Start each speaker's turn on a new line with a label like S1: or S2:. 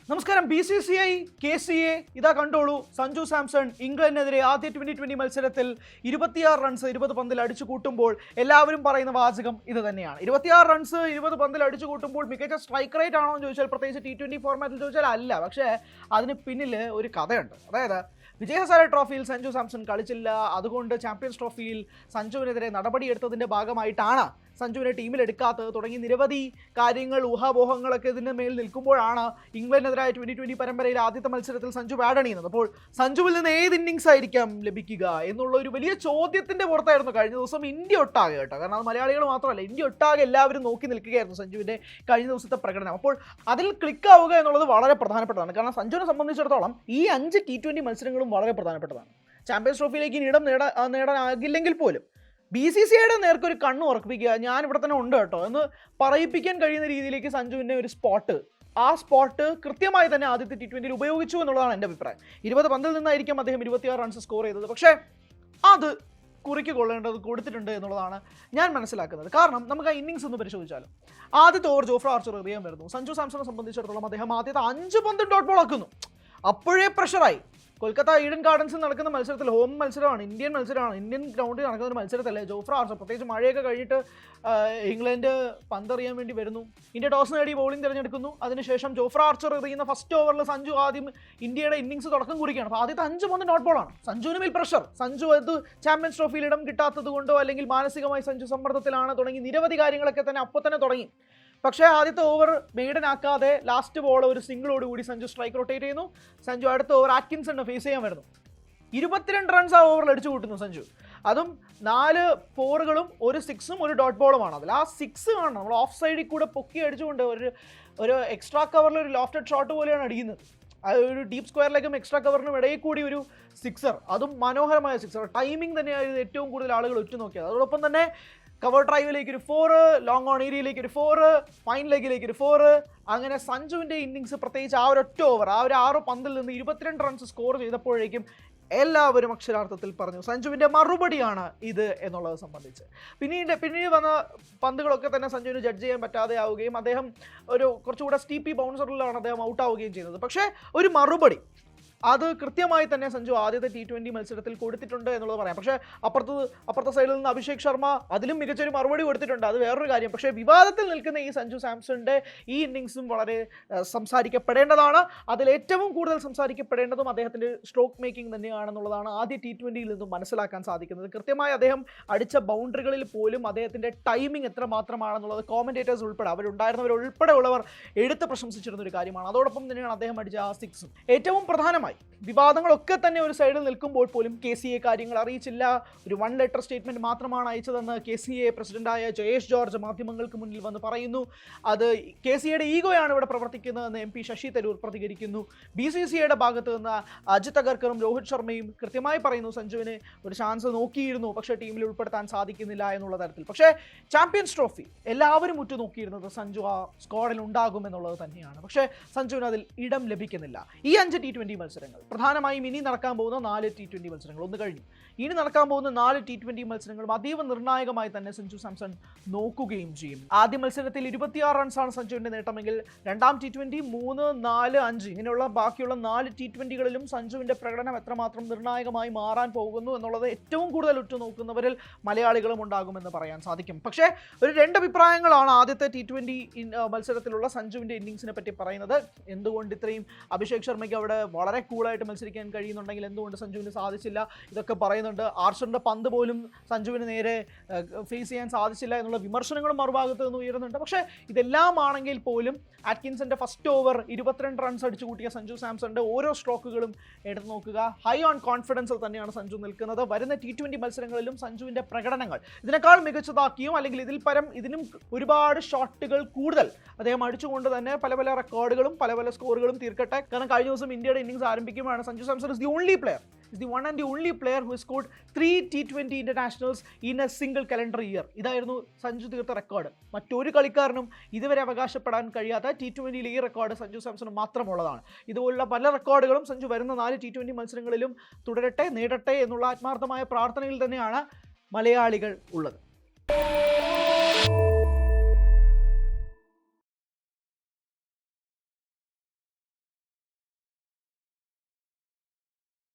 S1: നമസ്കാരം. BCCI KCA ഇതാ കണ്ടോളൂ. സഞ്ജു സാംസൺ ഇംഗ്ലണ്ടിനെതിരെ ആദ്യ 2020 മത്സരത്തിൽ 26 റൺസ് 20 പന്തിൽ അടിച്ചു കൂട്ടുമ്പോൾ എല്ലാവരും പറയുന്ന വാചകം ഇത് തന്നെയാണ്. 26 റൺസ് 20 പന്തിൽ അടിച്ചു കൂട്ടുമ്പോൾ മികച്ച സ്ട്രൈക്ക് റേറ്റ് ആണോ എന്ന് ചോദിച്ചാൽ, പ്രത്യേകിച്ച് T20 ഫോർമാറ്റിൽ ചോദിച്ചാൽ അല്ല. പക്ഷേ അതിന് പിന്നിൽ ഒരു കഥയുണ്ട്. അതായത് വിജയ് ഹസാരെ ട്രോഫിയിൽ സഞ്ജു സാംസൺ കളിച്ചില്ല. അതുകൊണ്ട് ചാമ്പ്യൻസ് ട്രോഫിയിൽ സഞ്ജുവിനെതിരെ നടപടിയെടുത്തതിൻ്റെ ഭാഗമായിട്ടാണ് സഞ്ജുവിനെ ടീമിലെടുക്കാത്തത് തുടങ്ങി നിരവധി കാര്യങ്ങൾ, ഊഹാപോഹങ്ങളൊക്കെ ഇതിൻ്റെ മേൽ നിൽക്കുമ്പോഴാണ് ഇംഗ്ലണ്ടിനെതിരായ 2020 പരമ്പരയിൽ ആദ്യത്തെ മത്സരത്തിൽ സഞ്ജു ബാറ്റ് ചെയ്യുന്നത്. അപ്പോൾ സഞ്ജുവിൽ നിന്ന് ഏത് ഇന്നിങ്സ് ആയിരിക്കാം ലഭിക്കുക എന്നുള്ള ഒരു വലിയ ചോദ്യത്തിൻ്റെ പുറത്തായിരുന്നു കഴിഞ്ഞ ദിവസം ഇന്ത്യ ഒട്ടാകെ കേട്ടോ. കാരണം അത് മലയാളികൾ മാത്രമല്ല, ഇന്ത്യ ഒട്ടാകെ എല്ലാവരും നോക്കി നിൽക്കുകയായിരുന്നു സഞ്ജുവിൻ്റെ കഴിഞ്ഞ ദിവസത്തെ പ്രകടനം. അപ്പോൾ അതിൽ ക്ലിക്കാവുക എന്നുള്ളത് വളരെ പ്രധാനപ്പെട്ടതാണ്. കാരണം സഞ്ജുവിനെ സംബന്ധിച്ചിടത്തോളം ഈ 5 T20 മത്സരങ്ങളും വളരെ പ്രധാനപ്പെട്ടതാണ്. ചാമ്പ്യൻസ് ട്രോഫിയിലേക്ക് ഇനി ഇടം നേടാനാകില്ലെങ്കിൽ പോലും BCCIയുടെ നേർക്കൊരു കണ്ണ് ഉറപ്പിക്കുക, ഞാൻ ഇവിടെ തന്നെ ഉണ്ട് കേട്ടോ എന്ന് പറയിപ്പിക്കാൻ കഴിയുന്ന രീതിയിലേക്ക് സഞ്ജുവിൻ്റെ ഒരു സ്പോട്ട് കൃത്യമായി തന്നെ ആദ്യത്തെ T20 ഉപയോഗിച്ചു എന്നുള്ളതാണ് എൻ്റെ അഭിപ്രായം. 20 പന്തിൽ നിന്നായിരിക്കും അദ്ദേഹം 26 റൺസ് സ്കോർ ചെയ്തത്. പക്ഷേ അത് കുറിക്ക് കൊള്ളേണ്ടത് കൊടുത്തിട്ടുണ്ട് എന്നുള്ളതാണ് ഞാൻ മനസ്സിലാക്കുന്നത്. കാരണം നമുക്ക് ആ ഇന്നിങ്സ് ഒന്ന് പരിശോധിച്ചാലും, ആദ്യത്തെ ഓവർ ജോഫ്ര ആർച്ചർ എറിയാൻ വരുന്നു. സഞ്ജു സാംസണെ സംബന്ധിച്ചിടത്തോളം അദ്ദേഹം ആദ്യത്തെ 5 പന്ത് ഡോട്ട് ബോൾ ആക്കുന്നു. അപ്പോഴേ പ്രഷറായി. കൊൽക്കത്ത ഈഡൻ ഗാർഡൻസിൽ നടക്കുന്ന മത്സരത്തിൽ, ഹോം മത്സരമാണ്, ഇന്ത്യൻ ഗ്രൗണ്ടിൽ നടക്കുന്ന ഒരു മത്സരത്തിലെ ജോഫ്ര ആർച്ചർ, പ്രത്യേകിച്ച് മഴയൊക്കെ കഴിഞ്ഞിട്ട് ഇംഗ്ലണ്ട് പന്തെറിയാൻ വേണ്ടി വരുന്നു. ഇന്ത്യ ടോസ് നേടി ബൗളിംഗ് തിരഞ്ഞെടുക്കുന്നു. അതിനുശേഷം ജോഫ്ര ആർച്ചർ എറിയുന്ന ഫസ്റ്റ് ഓവറിൽ സഞ്ജു ആദ്യം ഇന്ത്യയുടെ ഇന്നിങ്സ് തുടക്കം കുറിക്കുകയാണ്. അപ്പോൾ ആദ്യത്തെ 5 പന്ത് ഡോട്ട് ബോളാണ്. സഞ്ജുവിന് മേൽ പ്രഷർ. സഞ്ജു അത് ചാമ്പ്യൻസ് ട്രോഫിയിൽ ഇടം കിട്ടാത്തത് കൊണ്ടോ അല്ലെങ്കിൽ മാനസികമായി സഞ്ജു സമ്മർദ്ദത്തിലാണ് തുടങ്ങി നിരവധി കാര്യങ്ങളൊക്കെ തന്നെ അപ്പോൾ തന്നെ തുടങ്ങി. പക്ഷേ ആദ്യത്തെ ഓവർ മെയ്ഡനാക്കാതെ ലാസ്റ്റ് ബോൾ ഒരു സിംഗിളോടുകൂടി സഞ്ജു സ്ട്രൈക്ക് റൊട്ടേറ്റ് ചെയ്യുന്നു. സഞ്ജു അടുത്ത ഓവർ ആറ്റ്കിൻസണിനെ ഫേസ് ചെയ്യാൻ വരുന്നു. 22 റൺസ് ആ ഓവറിൽ അടിച്ചു കൂട്ടുന്നു സഞ്ജു. അതും 4 4കളും ഒരു 6ഉം ഒരു ഡോട്ട് ബോളുമാണ്. അതിൽ ആ 6 കാണണം. നമ്മൾ ഓഫ് സൈഡിൽ കൂടെ പൊക്കി അടിച്ചുകൊണ്ട് ഒരു എക്സ്ട്രാ കവറിൽ ഒരു ലോഫ്റ്റഡ് ഷോട്ട് പോലെയാണ് അടിക്കുന്നത്. ഒരു ഡീപ്പ് സ്ക്വയറിലേക്കും എക്സ്ട്രാ കവറിനും ഇടയിൽ കൂടി ഒരു 6, അതും മനോഹരമായ 6. ടൈമിംഗ് തന്നെയായിരുന്നു ഏറ്റവും കൂടുതൽ ആളുകൾ ഉറ്റുനോക്കിയത്. അതോടൊപ്പം തന്നെ കവർ ഡ്രൈവിലേക്ക് ഒരു 4, ലോങ് ഓൺ ഏരിയയിലേക്ക് ഒരു 4, ഫൈൻ ലെഗിലേക്ക് ഒരു 4. അങ്ങനെ സഞ്ജുവിൻ്റെ ഇന്നിങ്സ്, പ്രത്യേകിച്ച് ആ ഒരു ഒറ്റ ഓവർ, ആ ഒരു 6 പന്തിൽ നിന്ന് 22 റൺസ് സ്കോർ ചെയ്തപ്പോഴേക്കും എല്ലാവരും അക്ഷരാർത്ഥത്തിൽ പറഞ്ഞു സഞ്ജുവിൻ്റെ മറുപടിയാണ് ഇത് എന്നുള്ളത് സംബന്ധിച്ച്. പിന്നീട് വന്ന പന്തുകളൊക്കെ തന്നെ സഞ്ജുവിന് ജഡ്ജ് ചെയ്യാൻ പറ്റാതെ ആവുകയും അദ്ദേഹം ഒരു കുറച്ചുകൂടെ സ്റ്റീപ്പി ബൗൺസറിലാണ് അദ്ദേഹം ഔട്ട് ആവുകയും ചെയ്യുന്നത്. പക്ഷേ ഒരു മറുപടി അത് കൃത്യമായി തന്നെ സഞ്ജു ആദ്യത്തെ T20 മത്സരത്തിൽ കൊടുത്തിട്ടുണ്ട് എന്നുള്ളത് പറയാം. പക്ഷേ അപ്പുറത്തെ സൈഡിൽ നിന്ന് അഭിഷേക് ശർമ്മ അതിലും മികച്ചൊരു മറുപടി കൊടുത്തിട്ടുണ്ട്. അത് വേറൊരു കാര്യം. പക്ഷേ വിവാദത്തിൽ നിൽക്കുന്ന ഈ സഞ്ജു സാംസണിൻ്റെ ഈ ഇന്നിങ്സും വളരെ സംസാരിക്കപ്പെടേണ്ടതാണ്. അതിലേറ്റവും കൂടുതൽ സംസാരിക്കപ്പെടേണ്ടതും അദ്ദേഹത്തിൻ്റെ സ്ട്രോക്ക് മേക്കിംഗ് തന്നെയാണെന്നുള്ളതാണ് ആദ്യ T20യിൽ നിന്നും മനസ്സിലാക്കാൻ സാധിക്കുന്നത്. കൃത്യമായി അദ്ദേഹം അടിച്ച ബൗണ്ടറികളിൽ പോലും അദ്ദേഹത്തിൻ്റെ ടൈമിംഗ് എത്രമാത്രമാണെന്നുള്ളത് കോമൻറ്റേറ്റേഴ്സ് ഉൾപ്പെടെ അവരുണ്ടായിരുന്നവരുൾപ്പെടെയുള്ളവർ എടുത്ത് പ്രശംസിച്ചിരുന്ന ഒരു കാര്യമാണ്. അതോടൊപ്പം തന്നെയാണ് അദ്ദേഹം അടിച്ച ആ 6ഉം. ഏറ്റവും പ്രധാനമായി വിവാദങ്ങളൊക്കെ തന്നെ ഒരു സൈഡിൽ നിൽക്കുമ്പോൾ പോലും KCA കാര്യങ്ങൾ അറിയിച്ചില്ല. ഒരു 1 ലെറ്റർ സ്റ്റേറ്റ്മെൻറ്റ് മാത്രമാണ് അയച്ചതെന്ന് KCA പ്രസിഡന്റായ ജയേഷ് ജോർജ് മാധ്യമങ്ങൾക്ക് മുന്നിൽ വന്ന് പറയുന്നു. അത് KCAയുടെ ഈഗോയാണ് ഇവിടെ പ്രവർത്തിക്കുന്നതെന്ന് MP ശശി തരൂർ പ്രതികരിക്കുന്നു. BCCIയുടെ ഭാഗത്ത് നിന്ന് അജിത് അഗർക്കറും രോഹിത് ശർമ്മയും കൃത്യമായി പറയുന്നു സഞ്ജുവിന് ഒരു ചാൻസ് നോക്കിയിരുന്നു, പക്ഷേ ടീമിൽ ഉൾപ്പെടുത്താൻ സാധിക്കുന്നില്ല എന്നുള്ള തരത്തിൽ. പക്ഷേ ചാമ്പ്യൻസ് ട്രോഫി എല്ലാവരും ഉറ്റുനോക്കിയിരുന്നത് സഞ്ജു ആ സ്ക്വാഡിൽ ഉണ്ടാകുമെന്നുള്ളത് തന്നെയാണ്. പക്ഷേ സഞ്ജുവിന് അതിൽ ഇടം ലഭിക്കുന്നില്ല. ഈ 5 T20 മത്സരങ്ങൾ, പ്രധാനമായും ഇനി നടക്കാൻ പോകുന്ന 4 T20 മത്സരങ്ങൾ, ഒന്ന് കഴിഞ്ഞു, ഇനി നടക്കാൻ പോകുന്ന 4 T20 മത്സരങ്ങളും അതീവ നിർണായകമായി തന്നെ സഞ്ജു സാംസൺ നോക്കുകയും ചെയ്യും. ആദ്യ മത്സരത്തിൽ 26 റൺസാണ് സഞ്ജുവിൻ്റെ നേട്ടമെങ്കിൽ രണ്ടാം T20 3, 4, 5 ഇങ്ങനെയുള്ള ബാക്കിയുള്ള 4 T20കളിലും സഞ്ജുവിൻ്റെ പ്രകടനം എത്രമാത്രം നിർണായകമായി മാറാൻ പോകുന്നു എന്നുള്ളത് ഏറ്റവും കൂടുതൽ ഉറ്റുനോക്കുന്നവരിൽ മലയാളികളും ഉണ്ടാകുമെന്ന് പറയാൻ സാധിക്കും. പക്ഷേ ഒരു 2 അഭിപ്രായങ്ങളാണ് ആദ്യത്തെ T20 മത്സരത്തിലുള്ള സഞ്ജുവിൻ്റെ ഇന്നിങ്സിനെ പറ്റി പറയുന്നത്. എന്തുകൊണ്ട് ഇത്രയും അഭിഷേക് ശർമ്മയ്ക്ക് അവിടെ വളരെ കൂളായിട്ട് മത്സരിക്കാൻ കഴിയുന്നുണ്ടെങ്കിൽ എന്തുകൊണ്ട് സഞ്ജുവിന് സാധിച്ചില്ല? ഇതൊക്കെ പറയുന്നുണ്ട്. ആർച്ചറിൻ്റെ പന്ത് പോലും സഞ്ജുവിന് നേരെ ഫേസ് ചെയ്യാൻ സാധിച്ചില്ല എന്നുള്ള വിമർശനങ്ങളും മറുഭാഗത്ത് നിന്ന് ഉയരുന്നുണ്ട്. പക്ഷേ ഇതെല്ലാം ആണെങ്കിൽ പോലും ആറ്റ്കിൻസന്റെ ഫസ്റ്റ് ഓവർ 22 റൺസ് അടിച്ചു കൂട്ടിയ സഞ്ജു സാംസന്റെ ഓരോ സ്ട്രോക്കുകളും എടുത്തു നോക്കുക. ഹൈ ഓൺ കോൺഫിഡൻസിൽ തന്നെയാണ് സഞ്ജു നിൽക്കുന്നത്. വരുന്ന T20 മത്സരങ്ങളിലും സഞ്ജുവിൻ്റെ പ്രകടനങ്ങൾ ഇതിനേക്കാൾ മികച്ചതാക്കിയും അല്ലെങ്കിൽ ഇതിനും ഒരുപാട് ഷോട്ടുകൾ കൂടുതൽ അദ്ദേഹം അടിച്ചുകൊണ്ട് തന്നെ പല റെക്കോർഡുകളും പല സ്കോറുകളും തീർക്കട്ടെ. കാരണം കഴിഞ്ഞ ദിവസം ഇന്ത്യയുടെ ഇന്നിങ്സ് ആരംഭിക്കുമ്പോഴാണ് Sanju Samson is the one and only player who scored 3 T20 internationals in a single calendar year. ഇതായിരുന്നു സഞ്ജു തീർത്ത റെക്കോർഡ്. മറ്റൊരു കളിക്കാരനും ഇതുവരെ അവകാശപ്പെടാൻ കഴിയാത്ത T20യിലെ ഈ റെക്കോർഡ് സഞ്ജു സാംസൺ മാത്രമുള്ളതാണ്. ഇതുപോലുള്ള പല റെക്കോർഡുകളും സഞ്ജു വരുന്ന 4 T20 മത്സരങ്ങളിലും തുടരട്ടെ, നേടട്ടെ എന്നുള്ള ആത്മാർത്ഥമായ പ്രാർത്ഥനയിൽ തന്നെയാണ് മലയാളികൾ ഉള്ളത്.